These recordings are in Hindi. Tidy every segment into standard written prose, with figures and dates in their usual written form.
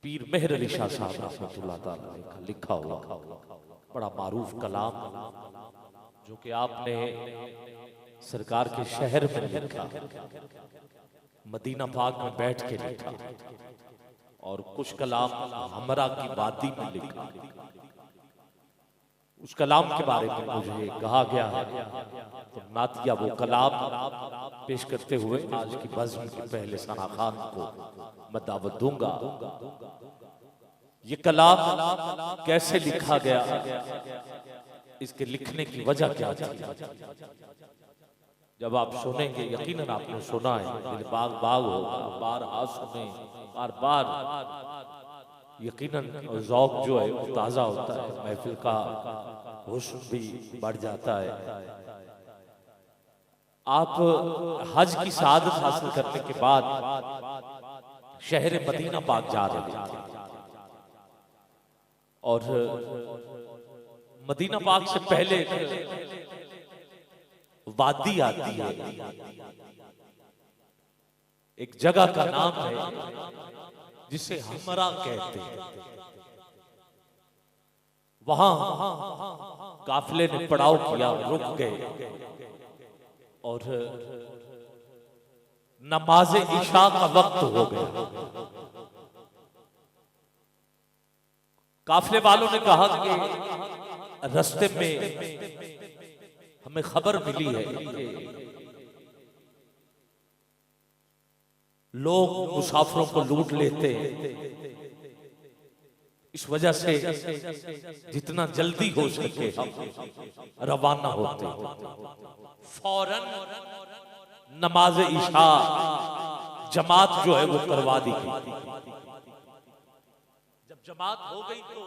पीर मेहर अली शाह साहब रहमतुल्लाह ताला अलैह का लिखा हुआ बड़ा मारूफ कलाम जो कि आपने सरकार के शहर में लिखा, मदीना पाक में बैठ के लिखा, और कुछ कलाम हमरा की वादी में लिखा। उस कलाम के बारे में मुझे कहा गया है तो नातिया वो कलाम पेश करते हुए आज की बज़्म के पहले सना खान को मैं दावत दूंगा। ये कलाम कैसे लिखा गया, इसके लिखने की वजह क्या थी, जब आप सुनेंगे यकीनन आपने सुना है, दिल बाग बाग होगा, बार आ सुने बार बार, यकीनन ज़ौक़ जो है वो ताज़ा होता है, महफिल का हुस्न भी बढ़ जाता है। आप हज की सआदत हासिल करने के बाद शहर मदीना पाक जा रहे थे और मदीना पाक से पहले वादी आती है, एक जगह का नाम है जिसे हमरा कहते हैं। वहां काफिले ने पड़ाव किया, रुक गए और नमाज इशा का वक्त हो गया। काफिले वालों ने कहा कि रास्ते में हमें खबर मिली है कि लोग मुसाफिरों को लूट लेते हैं, इस वजह से जितना जल्दी हो सके हम रवाना होते हैं। फौरन नमाज इशा जमात जो है वो करवा दी गई। जब जमात हो गई तो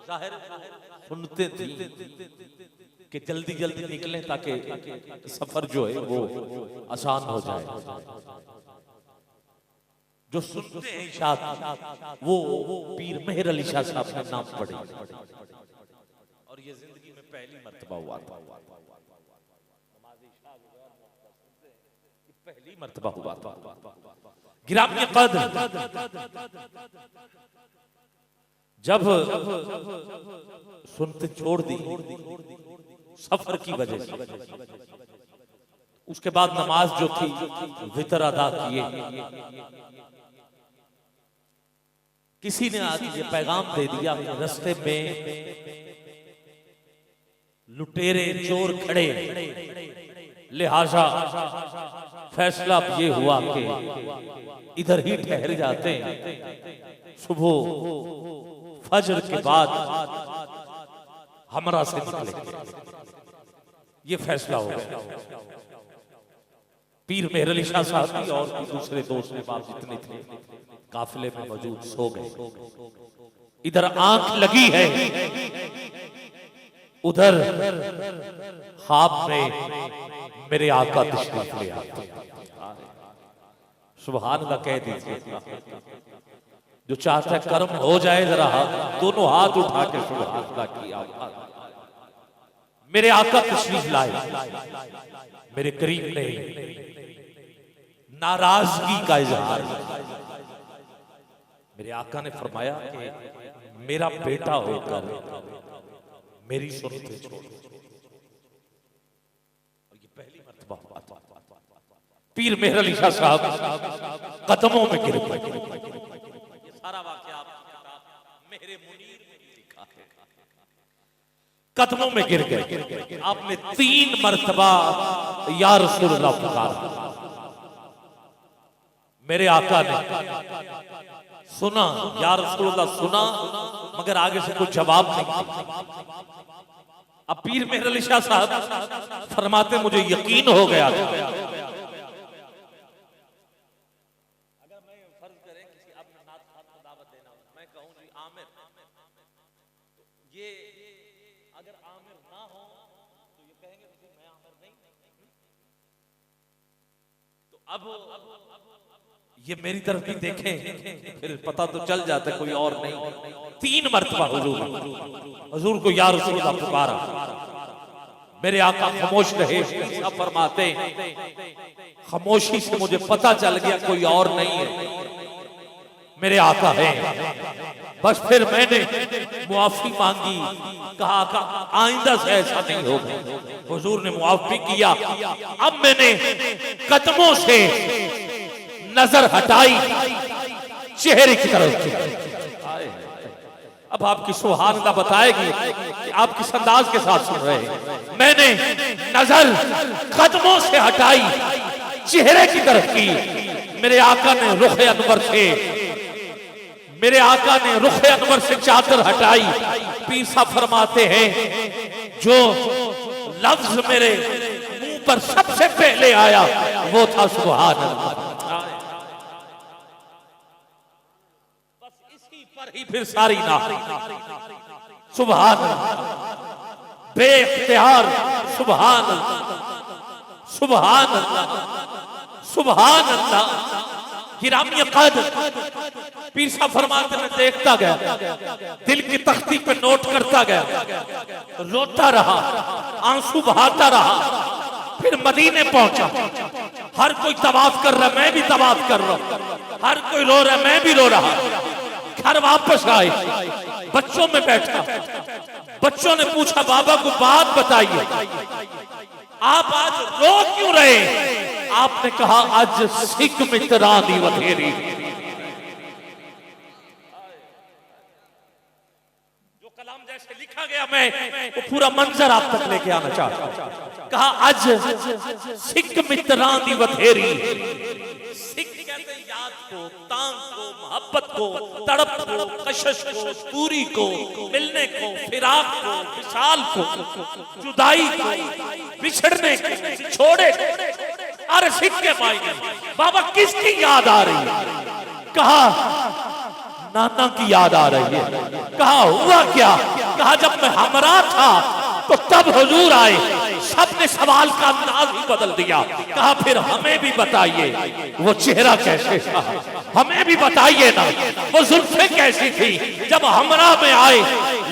जाहिर सुनते थे कि जल्दी जल्दी निकलें ताकि सफर जो है वो आसान हो जाए। जो सुनते हैं इशात वो पीर मेहर अली शाह साहब का नाम पढ़े, और ये जिंदगी में पहली मर्तबा हुआ था, पहली मर्तबा हुआ था। गिरामी कद्र जब सुनते छोड़ दी सफर की वजह से, उसके बाद नमाज जो थी वितर अदा किए। किसी ने आके ये पैगाम दे दिया रास्ते में लुटेरे चोर खड़े, लिहाजा फैसला ये हुआ कि इधर ही ठहर जाते हैं, सुबह फजर के बाद हमरा से निकलेंगे। ये फैसला हो गया। पीर मेहर अली शाह साहब और भी दूसरे दोस्त बाप जितने थे काफिले में मौजूद सो गए। इधर आंख लगी है, उधर ख्वाब में मेरे आका तशरीफ ले आते। सुभान अल्लाह कह दीजिए, जो चाहता है कर्म हो जाए जरा दोनों हाथ उठा के सुभान अल्लाह की आवाज। मेरे आका तशरीफ लाए, मेरे करीब नहीं, नाराजगी का इजहार। मेरे आका ने फरमाया कि मेरा बेटा होकर मेरी सुनते छोड़। ये पहली मर्तबा हुआ था। पीर मेहर अली शाह साहब कदमों में गिर पड़े। ये सारा वाकया मेरे मुनीर में लिखा है। कदमों में गिर गए। आपने 3 मर्तबा या रसूल अल्लाह पुकारा। मेरे आका ने सुना, या रसूल अल्लाह सुना, मगर आगे से कोई जवाब नहीं। अब पीर मेहर अली शाह साहब फरमाते मुझे यकीन हो गया था, अगर मैं फर्ज करें किसी अपने नात खान को दावत देना, मैं कहूं जी आमिर, तो ये अगर आमिर ना हो तो ये कहेंगे जी मैं आमिर नहीं। तो अब ये मेरी तरफ भी देखें, फिर पता तो चल जाता है कोई और नहीं। 3 मर्तबा हुजूर को या रसूल अल्लाह पुकारा। मेरे आका खामोश रहे। सब फरमाते खामोशी से मुझे पता चल गया कोई और नहीं है। मेरे आका है। बस फिर मैंने मुआफी मांगी, कहा आइंदा से ऐसा नहीं होगा। हुजूर ने मुआफी किया। अब मैंने कदमों से नजर हटाई, चेहरे की तरफ। अब आपकी सुभान बताएगी कि आप किस अंदाज के साथ सुन रहे हैं। मैंने नजर कदमों से हटाई, चेहरे की तरफ की। मेरे आका ने रुख अनवर से, मेरे आका ने रुख अनवर से चादर हटाई। पीर साहब फरमाते हैं, जो लफ्ज मेरे मुंह पर सबसे पहले आया वो था सुभान अल्लाह। बस इसी पर ही फिर सारी ना सुभान अल्लाह, बेइख्तियार सुभान अल्लाह, सुभान अल्लाह, सुभान अल्लाह। गिरामी कद्र पीर साहब फरमाते मैं देखता गया, दिल की तख्ती पे नोट करता गया, रोता रहा, आंसू बहाता रहा। फिर मदीने पहुंचा, हर कोई तवाफ कर रहा, मैं भी तवाफ कर रहा हूं, हर कोई रो रहा, मैं भी रो रहा। घर वापस आए, बच्चों में बैठा, बच्चों ने पूछा बाबा को बात बताइए, आप आज रो क्यों रहे? आपने कहा आज सिख मित्रानी वधेरी। जो कलाम जैसे लिखा गया मैं वो पूरा मंजर आप तक लेके आना चाहता हूं। कहा आज सिख मित्रानी वधेरी। सिख कहते हैं याद को, तांग को, मोहब्बत को, तड़प को, कशिश को, दूरी को, मिलने को, फिराक को, विशाल को, जुदाई को, बिछड़ने को, छोड़े को। अरे सिख के मायने बाबा किसकी याद आ रही है? कहा नाना की याद आ रही है। कहा हुआ क्या? कहा जब मैं हमरा था तो तब हुजूर आए, सबने सवाल का अंदाज ही बदल दिया। कहा फिर हमें भी बताइए वो चेहरा कैसे था, हमें भी बताइए ना वो जुल्फे कैसी थी, जब हमरा में आए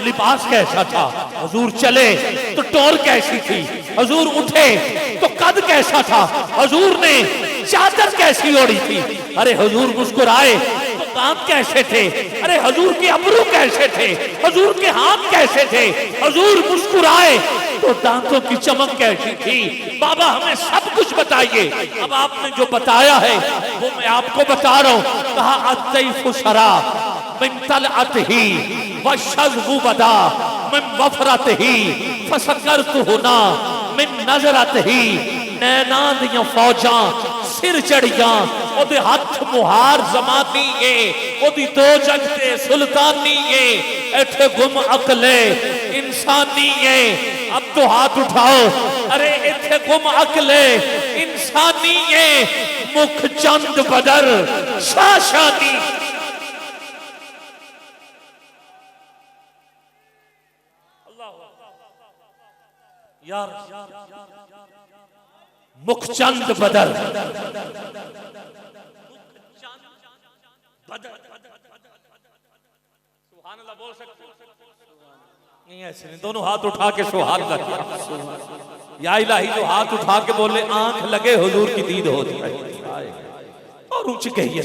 लिबास कैसा था, हुजूर चले तो टोर कैसी थी, हुजूर उठे तो कद कैसा था, हुजूर ने चादर कैसी ओढ़ी थी, अरे हुजूर मुस्कुराए तो दांत कैसे थे, अरे हुजूर के अबरू कैसे थे, हुजूर के हाथ कैसे थे, हुजूर मुस्कुराए तो दांतों की चमक कैसी थी। बाबा हमें सब कुछ बताइए। अब आपने जो बताया है वो मैं आपको बता रहा हूं। कहा अतैफु सरा मिन तलअतही वशज़बु बदा मिन वफरतही फसकरतुहुना मिन नज़रतही। नैना दियां फौजां सिर चढ़ियां ओदे हथ मुहार जमानी है, ओदी दो जगते सुल्तानी है, ऐठे गुम अकले इंसानी है। अब तो हाथ उठाओ, अरे इथे गुम अकले इंसानी है, मुख चंद बदर शाशानी। यार मुख चंद बदर, सुभान अल्लाह बोल सकते नहीं? ऐसे नहीं, दोनों हाथ उठा के सुभान अल्लाह। या इलाही जो हाथ उठा के बोले आंख लगे हुजूर की दीद होती है। और ऊंची कहिए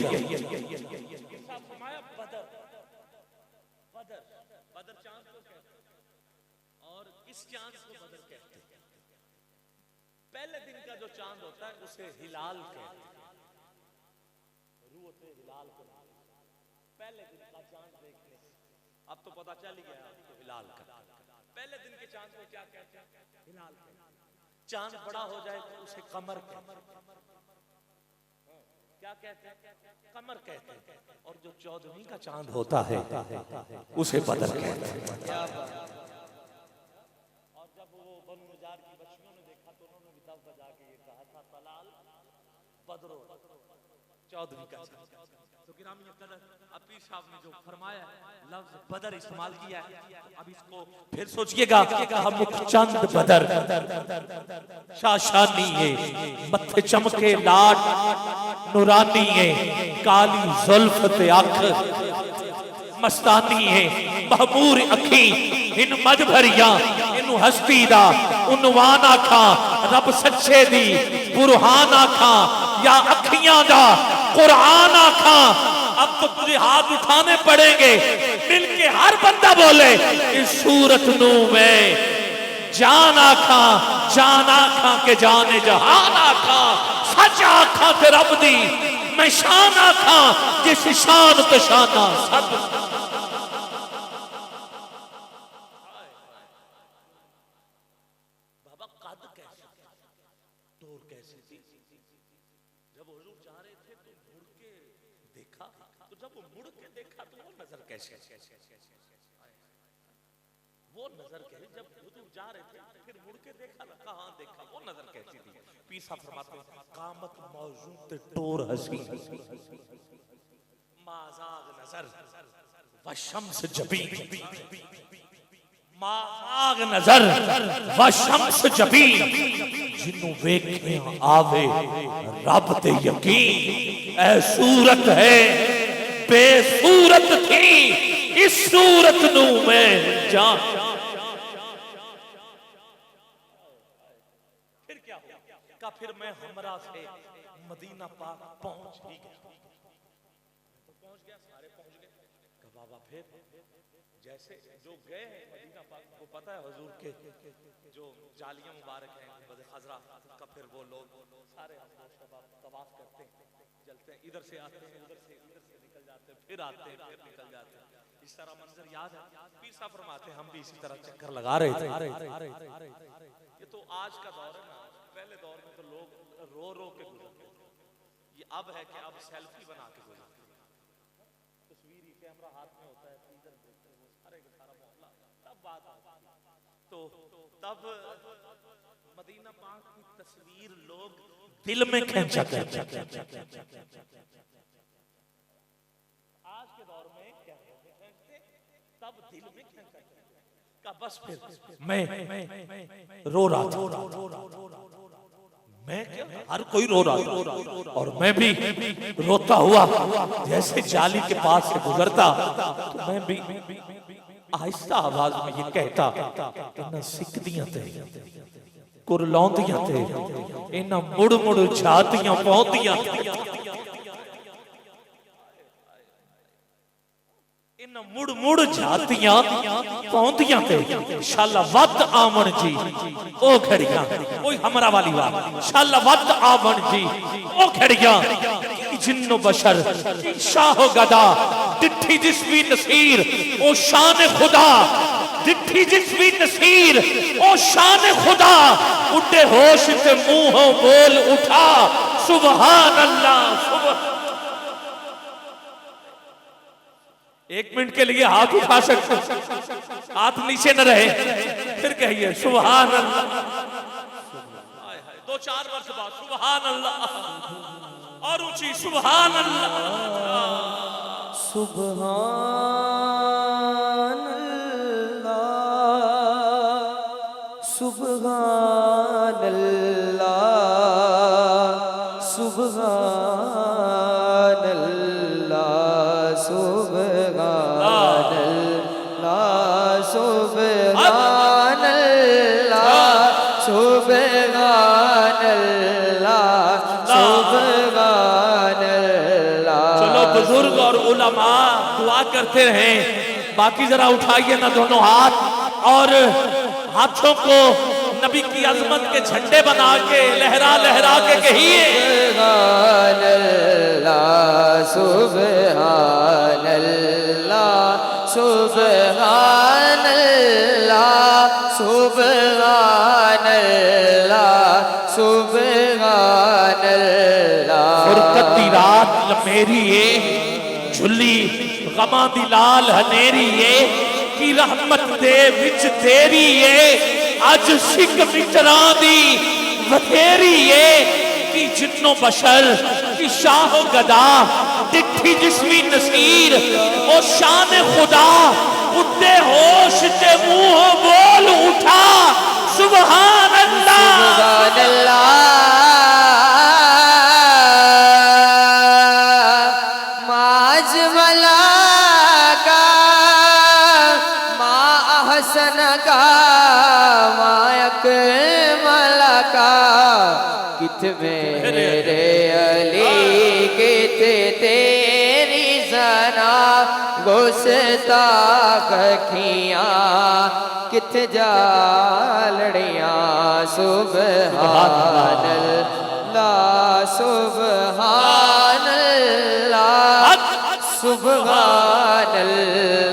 पहले दिन का जो चांद होता है उसे हिलाल कहते हैं। हिलाल पहले दिन का चांद देखते हैं। अब तो पता चल गया तो हिलाल का। पहले दिन के चांद को क्या कहते हैं? हिलाल कहते हैं। चांद बड़ा हो जाए तो उसे कमर कहते हैं। क्या कहते हैं? कमर कहते हैं। और जो 14वीं का चांद होता है उसे बदर कहते हैं। और जब वो बनु नजार की बच्चियों ने देखा तो उन्होंने भी तब बजा के ये कहा था तलाल बदरो 14वीं का चांद। तो गिरामी कदर अब पीर साहब ने जो फरमाया लफ्ज बदर इस्तेमाल किया है, अब इसको फिर सोचिएगा। मुख चंद बदर शाशानी है, मत्थे चमके लाड नूरानी है, काली जुल्फ ते अख मस्तानी है, महमूर अखी इन मद भरिया इनू हस्ती दा उनवान आखा, रब सच्चे दी बुरहान आखा, या अखियां दा कुरान आखा, अब तो तुझे हाथ उठाने पड़ेंगे। मिलके हर बंदा बोले इस सूरत नू में जान आखा के जाने जहान आखा सच आखा ते रब दी मैं शान आखा जिस शान तो शाना सब। बाबा कद कैसे टोर कैसे थी। जब हुजूर जा रहे थे तो मुड़ के देखा, तो जब वो मुड़ के देखा तो वो नजर कैसे, वो नजर कैसे, जब हुजूर जा रहे थे फिर मुड़ के देखा ना, कहां देखा, वो नजर कैसी थी। पीर साहब फरमाते हैं कामत मौजू ते टोर हसी माजाग नजर व शम्स जबी, माजाग नजर व शम्स जबी जिन्नू वेखे आवे रब ते यकीन। ऐ सूरत है बेसूरत थी इस सूरत नू मैं जान। फिर क्या हुआ का फिर मैं हमरा से मदीना पाक पहुंच ही गया, तो पहुंच गया, सारे पहुंच गए। का बाबा फिर जैसे जो गए हैं मदीना पाक को पता है हुजूर के जो जालियां मुबारक हैं गुंबद खजरा का, फिर वो लोग सारे तवाफ करते हैं, चलते हैं, इधर से आते हैं, उधर से निकल जाते हैं, फिर आते हैं, फिर निकल जाते हैं। इस तरह मंजर याद है। पीर साहब फरमाते हम भी इसी तरह चक्कर लगा रहे थे। ये तो आज का दौर है ना, पहले दौर में तो लोग रो रो के गुजरते थे, ये अब है कि अब सेल्फी बना के गुजरते हैं। तस्वीर ही कैमरा हाथ में होता है, इधर देखते हैं, सारे का सारा मोहल्ला, तब बात तो तब मदीना पाक की तस्वीर लोग दिल में खींचा करते। आज के दौर में क्या खींचते, तब दिल में खींचा का बस। फिर मैं रो रहा था, मैं क्या, हर कोई रो रहा था और मैं भी रोता हुआ जैसे जाली के पास से गुजरता तो मैं भी आहिस्ता आवाज में ये कहता इन्हां सिकदियां ते कुरलाउंदियां ते इन्हां मुड़ मुड़ छातियां पौंदियां इन्हां मुड़ मुड़ छातियां पौंदियां ते शाला वत आवन जी ओ खड़ियां, ओए हमरा वाली बात, शाला वत आवन जी ओ खड़ियां जिन्नो बशर शाह गदा डिठी जिसवी नसीर ओ शान खुदा, डिठी जिसवी नसीर ओ शान खुदा उड़े होश से मुंहों बोल उठा सुभान अल्लाह। एक मिनट के लिए हाथ उठा सकते, हाथ नीचे न रहे, फिर कहिए सुभान अल्लाह। 2-4 वर्ष बाद सुभान अल्लाह और ऊंची सुभान अल्लाह, सुभान अल्लाह, सुभान अल्लाह, सुभान अल्लाह, सुभान अल्लाह, सुभान अल्लाह, सुभान अल्लाह। चलो बुजुर्ग और उलमा दुआ करते रहे, बाकी जरा उठाइए ना दोनों हाथ और हाथों को नबी की अजमत के झंडे बना के लहरा लहरा के कहिए सुभान अल्लाह, सुभान अल्लाह, सुभान अल्लाह, सुभान अल्लाह, सुभान अल्लाह। फुरकत दी रात मेरी ये झुली गमा दी लाल हनेरी ये की रहमत दे विच तेरी ये अज सिख मिटरा दी बथेरी ये की जिन्नो बशर की शाह गदा डिठी जिस्मी नसीर ओ शान खुदा उड़े होश ते मुंह बोल उठा सुभान अल्लाह, सुभान अल्लाह। माज मला का मा अहसन का मायक मला का कित मेरे अली कित तेरी गुस्ताख खियां किथ जा लड़ियां सुभान अल्लाह सुभान अल्लाह सुभान अल्लाह